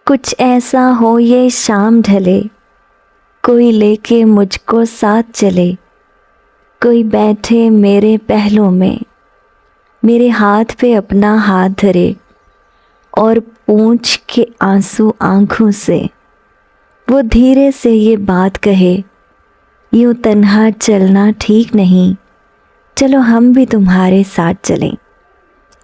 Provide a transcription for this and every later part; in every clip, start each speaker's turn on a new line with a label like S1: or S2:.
S1: कुछ ऐसा हो ये शाम ढले, कोई लेके मुझको साथ चले, कोई बैठे मेरे पहलू में, मेरे हाथ पे अपना हाथ धरे और पूंछ के आंसू आंखों से वो धीरे से ये बात कहे, यूँ तन्हा चलना ठीक नहीं, चलो हम भी तुम्हारे साथ चलें।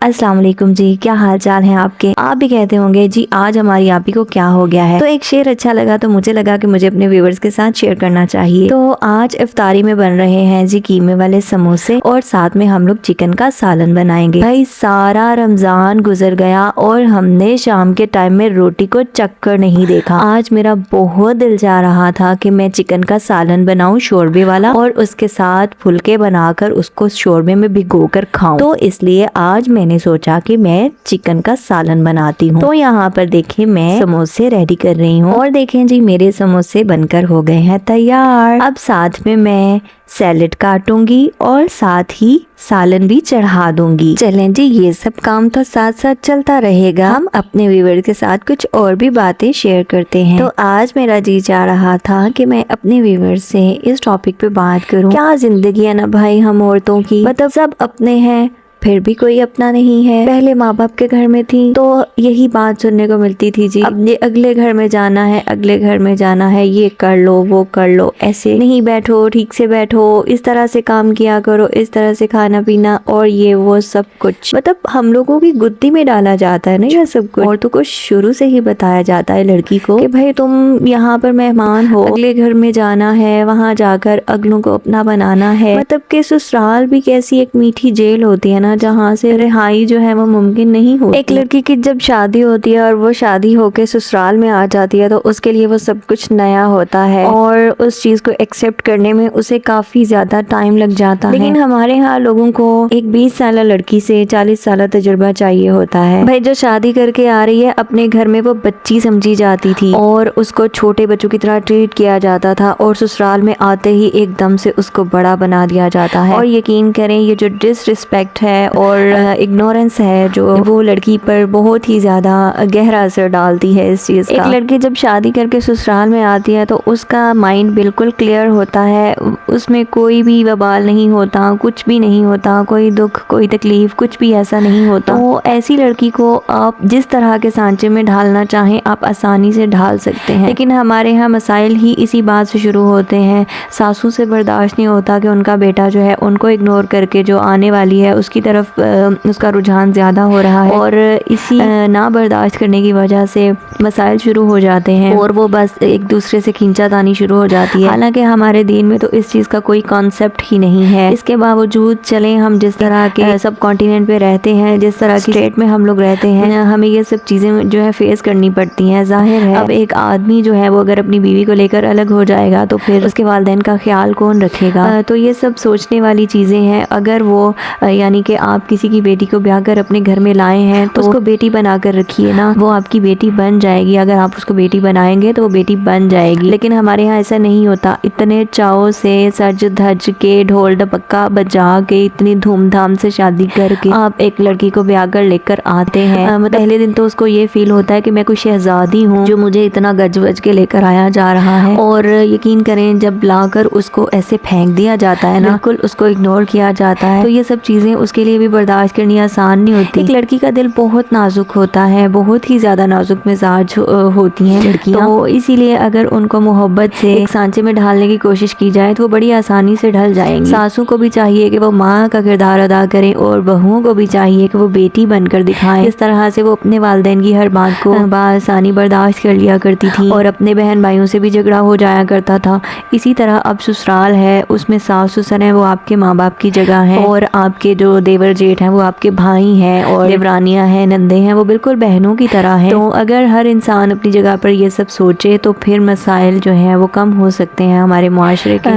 S1: अस्सलाम वालेकुम जी, क्या हाल चाल हैं आपके। आप भी कहते होंगे जी आज हमारी आपी को क्या हो गया है। तो एक शेर अच्छा लगा तो मुझे लगा कि मुझे अपने व्यूवर्स के साथ शेयर करना चाहिए। तो आज इफ्तारी में बन रहे हैं जी कीमे वाले समोसे और साथ में हम लोग चिकन का सालन बनाएंगे। भाई सारा रमजान गुजर गया और हमने शाम के टाइम में रोटी को चक्कर नहीं देखा। आज मेरा बहुत दिल चाह रहा था कि मैं चिकन का सालन बनाऊं शोरबे वाला और उसके साथ फुलके बनाकर उसको शोरबे में भिगो कर खाऊं। तो इसलिए आज मैंने सोचा कि मैं चिकन का सालन बनाती हूँ। तो यहाँ पर देखें मैं समोसे रेडी कर रही हूँ और देखें जी मेरे समोसे बनकर हो गए हैं तैयार। अब साथ में मैं सैलेड काटूंगी और साथ ही सालन भी चढ़ा दूंगी। चलें जी ये सब काम तो साथ साथ चलता रहेगा, हम अपने व्यूअर के साथ कुछ और भी बातें शेयर करते हैं। तो आज मेरा जी चाह रहा था कि मैं अपने व्यूअर से इस टॉपिक पे बात करूं। क्या जिंदगी है ना भाई हम औरतों की, मतलब सब अपने हैं फिर भी कोई अपना नहीं है। पहले माँ बाप के घर में थी तो यही बात सुनने को मिलती थी जी अपने अगले घर में जाना है, अगले घर में जाना है, ये कर लो वो कर लो, ऐसे नहीं बैठो, ठीक से बैठो, इस तरह से काम किया करो, इस तरह से खाना पीना और ये वो सब कुछ, मतलब हम लोगों की गुद्दी में डाला जाता है ना ये सब कुछ। औरतों को शुरू से ही बताया जाता है लड़की को कि भाई तुम यहाँ पर मेहमान हो, अगले घर में जाना है, वहाँ जाकर अगलों को अपना बनाना है। मतलब कि ससुराल भी कैसी एक मीठी जेल होती है ना जहाँ से रिहाई जो है वो मुमकिन नहीं होती। एक लड़की की जब शादी होती है और वो शादी होके ससुराल में आ जाती है तो उसके लिए वो सब कुछ नया होता है और उस चीज को एक्सेप्ट करने में उसे काफी ज्यादा टाइम लग जाता है। लेकिन हमारे यहाँ लोगों को एक 20 साल लड़की से 40 साल तजुर्बा चाहिए होता है। भाई जो शादी करके आ रही है अपने घर में वो बच्ची समझी जाती थी और उसको छोटे बच्चों की तरह ट्रीट किया जाता था और ससुराल में आते ही एकदम से उसको बड़ा बना दिया जाता है। और यकीन करें ये जो डिसरिस्पेक्ट है और इग्नोरेंस है जो वो लड़की पर बहुत ही ज्यादा गहरा असर डालती है इस चीज का। एक लड़की जब शादी करके ससुराल में आती है तो उसका माइंड बिल्कुल क्लियर होता है, उसमें कोई भी बवाल नहीं होता, कुछ भी नहीं होता, कोई दुख कोई तकलीफ कुछ भी ऐसा नहीं होता। तो ऐसी लड़की को आप जिस तरह के सांचे में ढालना चाहें आप आसानी से ढाल सकते हैं। लेकिन हमारे यहाँ मसाइल ही इसी बात से शुरू होते हैं। सासू से बर्दाश्त नहीं होता कि उनका बेटा जो है उनको इग्नोर करके जो आने वाली है उसकी तरफ उसका रुझान ज्यादा हो रहा है और इसी ना बर्दाश्त करने की वजह से मसाइल शुरू हो जाते हैं और वो बस एक दूसरे से खींचातानी शुरू हो जाती है। हालांकि हमारे दीन में तो इस चीज का कोई कॉन्सेप्ट ही नहीं है। इसके बावजूद चलें हम जिस तरह के सब कॉन्टिनेंट पे रहते हैं, जिस तरह की स्टेट में हम लोग रहते हैं, हमें ये सब चीजें जो है फेस करनी पड़ती हैं। जाहिर है अब एक आदमी जो है वो अगर अपनी बीवी को लेकर अलग हो जाएगा तो फिर उसके वालिदैन का ख्याल कौन रखेगा। तो ये सब सोचने वाली चीजें हैं। अगर वो यानी कि आप किसी की बेटी को ब्याह कर अपने घर में लाए हैं तो उसको बेटी बना कर रखिए ना, वो आपकी बेटी बन जाएगी। अगर आप उसको बेटी बनाएंगे तो वो बेटी बन जाएगी। लेकिन हमारे यहाँ ऐसा नहीं होता। इतने चाव से सज धज के ढोल डपक्का बजा के इतनी धूमधाम से शादी करके आप एक लड़की को ब्याह कर लेकर आते हैं। पहले दिन तो उसको ये फील होता है कि मैं कोई शहजादी हूँ जो मुझे इतना गज वज के लेकर आया जा रहा है। और यकीन करें जब लाकर उसको ऐसे फेंक दिया जाता है ना, बिल्कुल उसको इग्नोर किया जाता है, तो ये सब चीजें उसके लिए भी बर्दाश्त करनी आसान नहीं होती। एक लड़की का दिल बहुत नाजुक होता है, बहुत ही ज्यादा नाजुक मिजाज होती हैं लड़कियां। तो इसीलिए अगर उनको मोहब्बत से एक सांचे में ढालने की कोशिश की जाए तो बड़ी आसानी से ढल जाएंगी। सासू को भी चाहिए कि वो माँ का किरदार अदा करें और बहुओं को भी चाहिए कि वो बेटी बनकर दिखाएं। इस तरह से वो अपने वालिदैन की हर बात को आसानी बर्दाश्त कर लिया करती थी और अपने बहन भाइयों से भी झगड़ा हो जाया करता था। इसी तरह अब ससुराल है उसमें सास ससुर है वो आपके माँ बाप की जगह है और आपके जो देवर जेठ हैं वो आपके भाई हैं और देवरानियां हैं, नंदे हैं, वो बिल्कुल बहनों की तरह हैं। तो अगर हर इंसान अपनी जगह पर ये सब सोचे तो फिर मसाइल जो है वो कम हो सकते हैं हमारे मुआशरे के।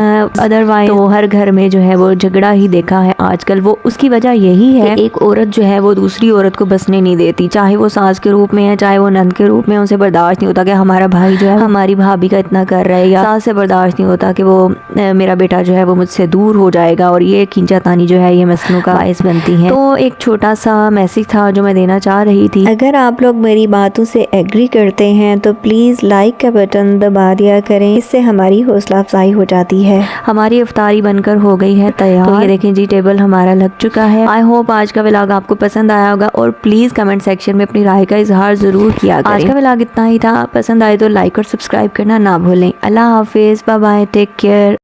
S1: अदरवाइज तो हर घर में जो है वो झगड़ा ही देखा है आजकल। वो उसकी वजह यही है एक औरत जो है वो दूसरी औरत को बसने नहीं देती, चाहे वो सास के रूप में है चाहे वो नंद के रूप में। उसे बर्दाश्त नहीं होता कि हमारा भाई जो है हमारी भाभी का इतना कर रहा है, या सास से बर्दाश्त नहीं होता कि वो मेरा बेटा जो है वो मुझसे दूर हो जाएगा और ये खींचातानी जो है ये मसलों का बायस बनती हैं। तो एक छोटा सा मैसेज था जो मैं देना चाह रही थी। अगर आप लोग मेरी बातों से एग्री करते हैं तो प्लीज़ लाइक का बटन दबा दिया करें, इससे हमारी हौसला अफजाई हो जाती है। हमारी इफ्तारी बनकर हो गई है तैयार। तो ये देखें जी, टेबल हमारा लग चुका है। आई होप आज का व्लॉग आपको पसंद आया होगा और प्लीज़ कमेंट सेक्शन में अपनी राय का इजहार ज़रूर किया करें। आज का व्लॉग इतना ही था। पसंद आए तो लाइक और सब्सक्राइब करना ना भूलें। अल्लाह हाफिज़, बाय बाय, टेक केयर।